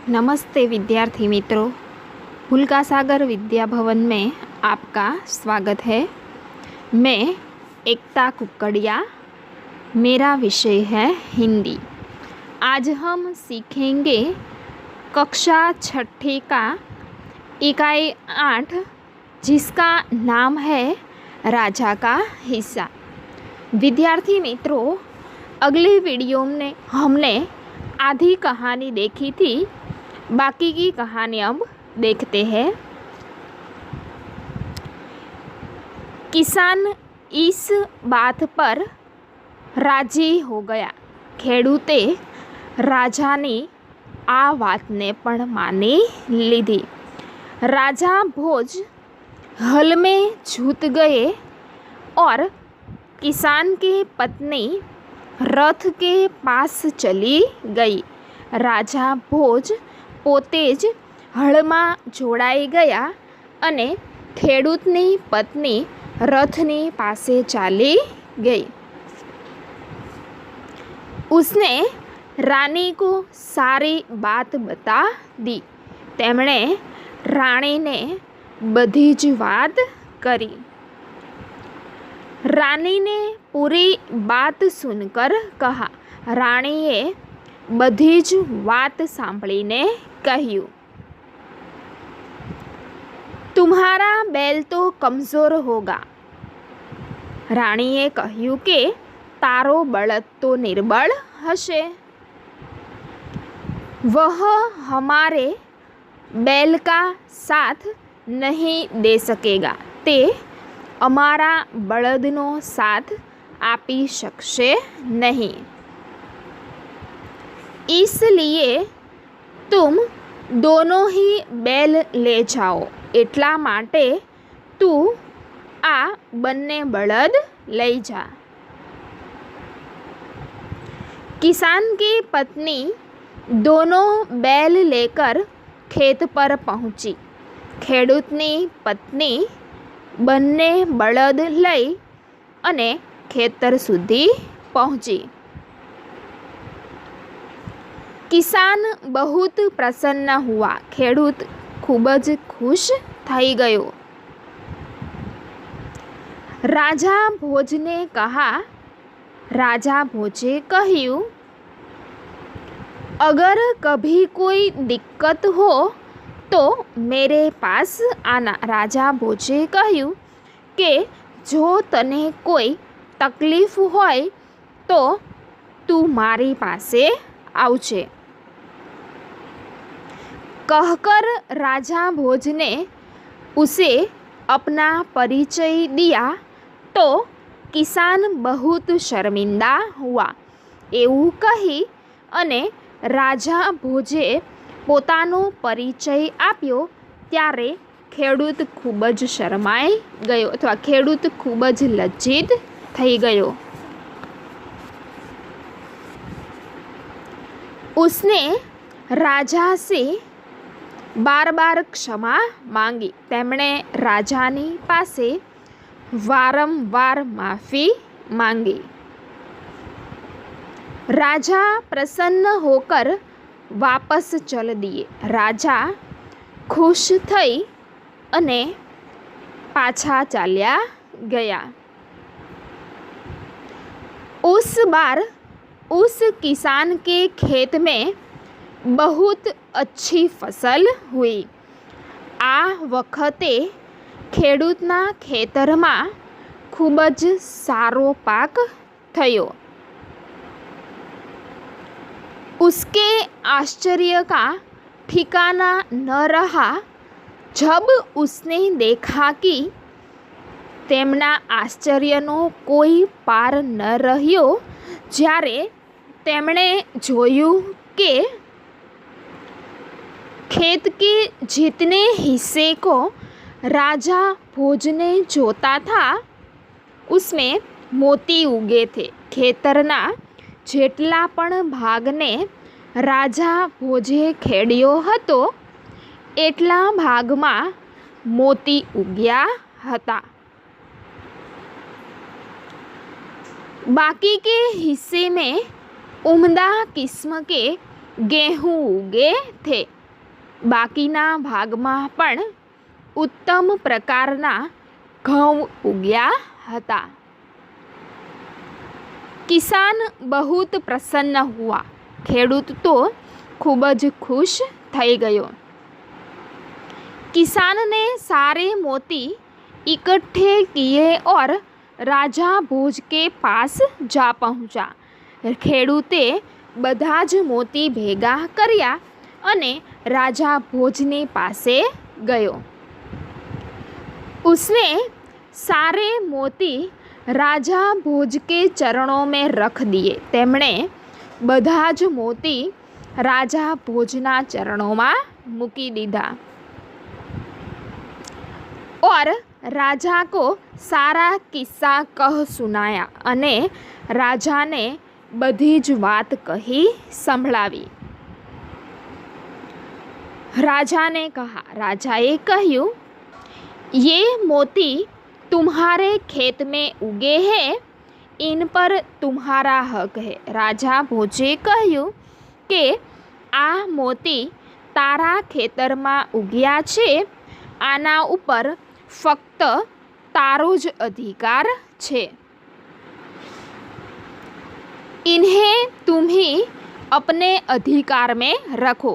नमस्ते विद्यार्थी मित्रों, हुल्का सागर विद्या भवन में आपका स्वागत है। मैं एकता कुक्कड़िया, मेरा विषय है हिंदी। आज हम सीखेंगे कक्षा 6 का इकाई 8 जिसका नाम है राजा का हिस्सा। विद्यार्थी मित्रों, अगले वीडियो में हमने आधी कहानी देखी थी, बाकी की कहानी अब देखते हैं। किसान इस बात पर राजी हो गया। ખેડૂતે રાજાની આ વાતને પણ માની લીધી। राजा भोज हल में जूत गए और किसान की पत्नी रथ के पास चली गई। राजा भोज પોતે જ હળમાં જોડાઈ ગયા અને ખેડૂતની પત્ની રથની પાસે ચાલી ગઈ। उसने रानी को सारी बात बता दी। તેમણે રાણીને બધી જ વાત કરી। रानी ने पूरी बात सुनकर कहा। राणीए बधी ज बात सांभळीने કહ્યું, तुम्हारा बैल तो कमजोर होगा। राणीए કહ્યું કે તારો બળદ તો નિર્બળ હશે। वह हमारे बैल का साथ नहीं दे सकेगा। તે અમારા બળદનો સાથ આપી શકશે નહીં। इसलिए तुम दोनों ही बैल ले जाओ। એટલા માટે તું આ બંને બળદ લઈ જા। किसान की पत्नी दोनों बैल लेकर खेत पर पहुंची। ખેડૂતની પત્ની બંને બળદ લઈ અને ખેતર સુધી પહોંચી। किसान बहुत प्रसन्न हुआ। ખેડૂત ખૂબ જ ખુશ થઈ ગયો। राजा भोज ने कहा। राजा भोजे કહ્યું, अगर कभी कोई दिक्कत हो तो मेरे पास आना। राजा भोजे કહ્યું કે જો તને કોઈ તકલીફ હોય તો તું મારી પાસે આવજે। कहकर राजा भोज ने उसे अपना परिचय दिया तो किसान बहुत शर्मिंदा हुआ। એવું કહી અને રાજા ભોજે પોતાનો પરિચય આપ્યો ત્યારે ખેડૂત ખૂબ જ શરમાઈ ગયો અથવા ખેડૂત ખૂબ જ લજ્જિત થઈ ગયો। उसने राजा से बार बार क्षमा मांगी। તેમણે રાજાની પાસે વારંવાર માફી માંગી। राजा प्रसन्न होकर वापस चल दिए। राजा खुश થઈ અને પાછા ચાલ્યા ગયા। उस बार उस किसान के खेत में बहुत अच्छी फसल हुई। आ वखते ખેડૂતના ખેતરમાં ખૂબ જ સારો પાક થયો। उसके आश्चर्य का ठिकाना न रहा जब उसने देखा कि તેમના આશ્ચર્યનો કોઈ પાર ન રહ્યો જ્યારે તેમણે જોયું કે खेत के जितने हिस्से को राजा भोज ने जोता था उसमें मोती उगे थे। ખેતરના જેટલા પણ ભાગને રાજા ભોજે ખેડ્યો હતો એટલા ભાગમાં મોતી ઉગ્યા હતા। बाकी के हिस्से में उम्दा किस्म के गेहूँ उगे थे। બાકીના ભાગમાં પણ ઉત્તમ પ્રકારના ઘઉં ઉગ્યા હતા. કિસાન બહુત પ્રસન્ન હુઆ. ખેડૂત તો ખૂબ જ ખુશ થઈ ગયો. किसान ने सारे मोती इकट्ठे किए और राजा भोज के पास जा पहुँचा. ખેડૂતે બધા જ મોતી ભેગા કર્યા અને રાજા ભોજની પાસે ગયો. उसने सारे मोती राजा भोज के चरणों में रख दिए. તેમણે બધા જ મોતી રાજા ભોજના ચરણોમાં મૂકી દીધા. और राजा को सारा किस्सा कह सुनाया. અને રાજાને બધી જ વાત કહી સંભળાવી. राजा ने कहा, राजाए કહ્યું, ये मोती तुम्हारे खेत में उगे हैं, इन पर तुम्हारा हक है. राजा भोजे કહ્યું કે આ મોતી તારા ખેતરમાં ઉગ્યા છે, આના ઉપર ફક્ત તારો જ અધિકાર છે. इन्हें तुम ही अपने अधिकार में रखो.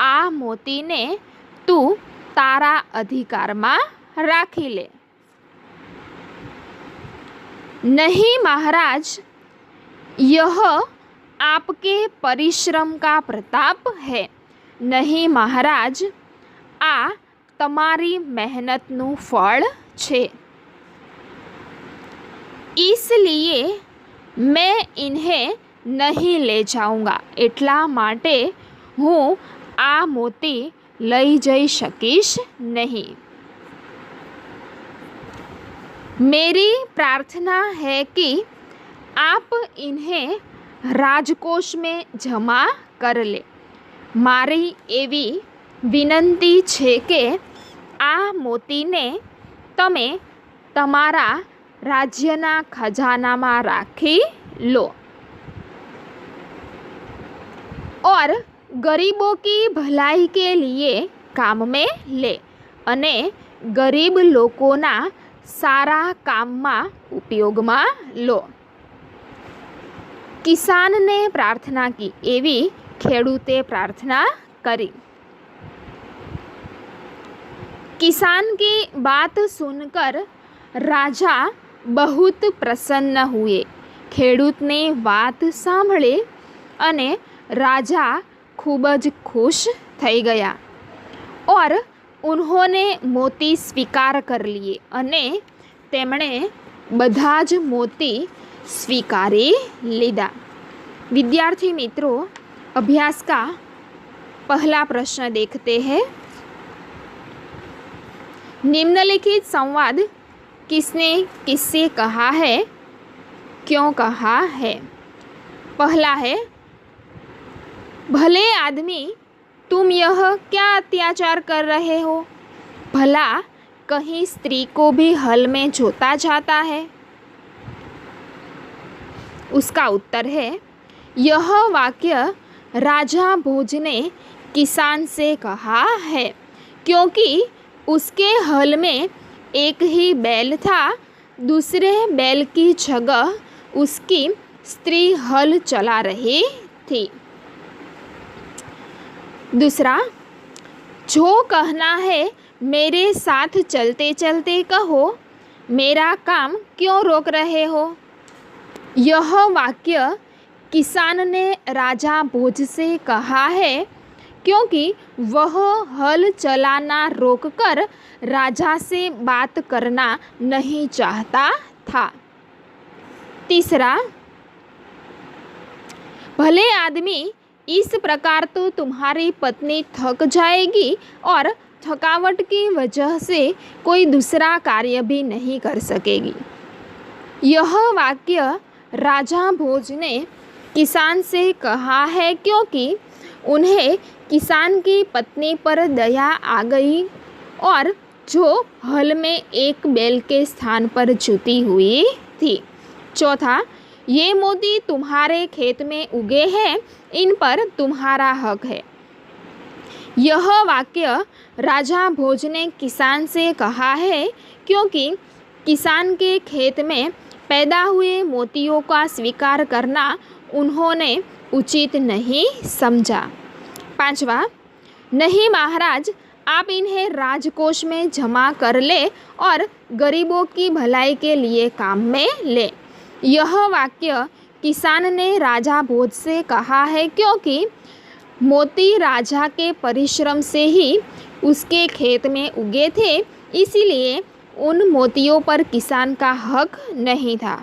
આ મોતીને તું તારા અધિકારમાં રાખી લે. नहीं महाराज, यह आपके परिश्रम का प्रताप है. नहीं महाराज, आ તમારી મહેનતનું ફળ છે. इसलिए मैं इन्हें नहीं ले जाऊंगा. એટલા માટે હું આ મોતી લઈ જઈ શકીશ નહીં. मेरी प्रार्थना है कि आप इन्हें राजकोष में जमा कर ले. મારી એવી વિનંતી છે કે આ મોતીને તમે તમારા રાજ્યના ખજાનામાં રાખી લો. और गरीबों की भलाई के लिए काम में ले. અને ગરીબ લોકોના સારા કામમાં ઉપયોગમાં લો. કિસાનને પ્રાર્થના કી. એવી ખેડૂતે પ્રાર્થના કરી. किसान की बात सुनकर राजा बहुत प्रसन्न हुए. ખેડૂતની વાત સાંભળી અને રાજા ખૂબ જ ખુશ થઈ ગયા. और उन्होंने मोती स्वीकार कर लिए. અને તેમણે બધા જ મોતી સ્વીકારી લીધા. विद्यार्थी मित्रों, अभ्यास का पहला प्रश्न देखते हैं. निम्नलिखित संवाद किसने किससे कहा है, क्यों कहा है? पहला है, भले आदमी तुम यह क्या अत्याचार कर रहे हो? भला कहीं स्त्री को भी हल में जोता जाता है? उसका उत्तर है, यह वाक्य राजा भोज ने किसान से कहा है, क्योंकि उसके हल में एक ही बैल था. दूसरे बैल की जगह उसकी स्त्री हल चला रही थी. दूसरा, जो कहना है मेरे साथ चलते चलते कहो, मेरा काम क्यों रोक रहे हो? यह वाक्य किसान ने राजा भोज से कहा है, क्योंकि वह हल चलाना रोककर राजा से बात करना नहीं चाहता था. तीसरा, भले आदमी इस प्रकार तो तुम्हारी पत्नी थक जाएगी और थकावट की वजह से कोई दूसरा कार्य भी नहीं कर सकेगी. यह वाक्य राजा भोज ने किसान से कहा है, क्योंकि उन्हें किसान की पत्नी पर दया आ गई और जो हल में एक बैल के स्थान पर जुती हुई थी. चौथा, ये मोती तुम्हारे खेत में उगे हैं, इन पर तुम्हारा हक है. यह वाक्य राजा भोज ने किसान से कहा है क्योंकि किसान के खेत में पैदा हुए मोतियों का स्वीकार करना उन्होंने उचित नहीं समझा। 5वां, नहीं महाराज, आप इन्हें राजकोष में जमा कर ले और गरीबों की भलाई के लिए काम में ले। यह वाक्य किसान ने राजा भोज से कहा है क्योंकि मोती राजा के परिश्रम से ही उसके खेत में उगे थे, इसीलिए उन मोतियों पर किसान का हक नहीं था।